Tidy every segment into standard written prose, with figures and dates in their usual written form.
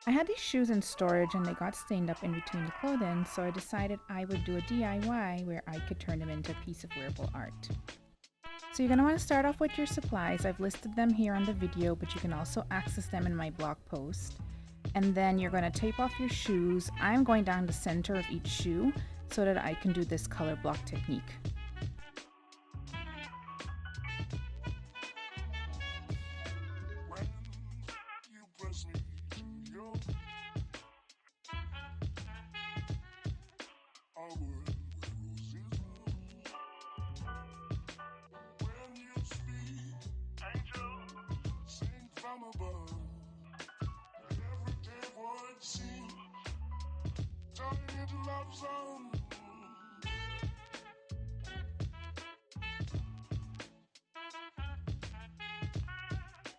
I had these shoes in storage and they got stained up in between the clothing, so I decided I would do a DIY where I could turn them into a piece of wearable art. So you're going to want to start off with your supplies. I've listed them here on the video, but you can also access them in my blog post. And then you're going to tape off your shoes. I'm going down the center of each shoe so that I can do this color block technique.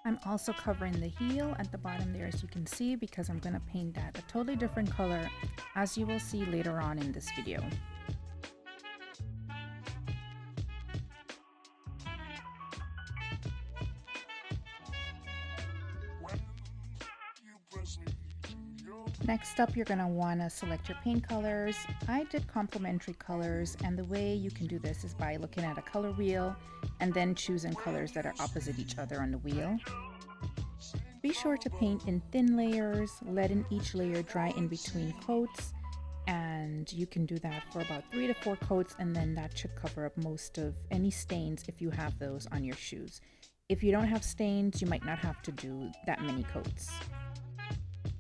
I'm also covering the heel at the bottom there, as you can see, because I'm going to paint that a totally different color, as you will see later on in this video. Next up, you're going to want to select your paint colors. I did complementary colors, and the way you can do this is by looking at a color wheel and then choosing colors that are opposite each other on the wheel. Be sure to paint in thin layers, letting each layer dry in between coats, and you can do that for about 3 to 4 coats, and then that should cover up most of any stains if you have those on your shoes. If you don't have stains, you might not have to do that many coats.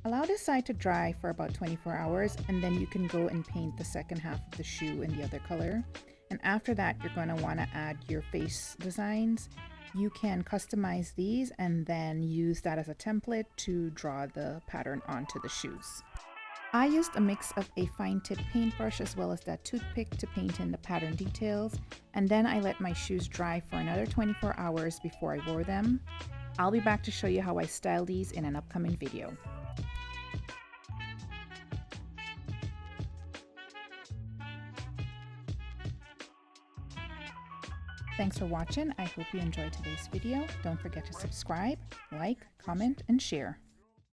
Allow this side to dry for about 24 hours, and then you can go and paint the second half of the shoe in the other color. And after that, you're going to want to add your face designs. You can customize these and then use that as a template to draw the pattern onto the shoes. I used a mix of a fine tip paintbrush as well as that toothpick to paint in the pattern details, and then I let my shoes dry for another 24 hours before I wore them. I'll be back to show you how I style these in an upcoming video. Thanks for watching. I hope you enjoyed today's video. Don't forget to subscribe, like, comment, and share.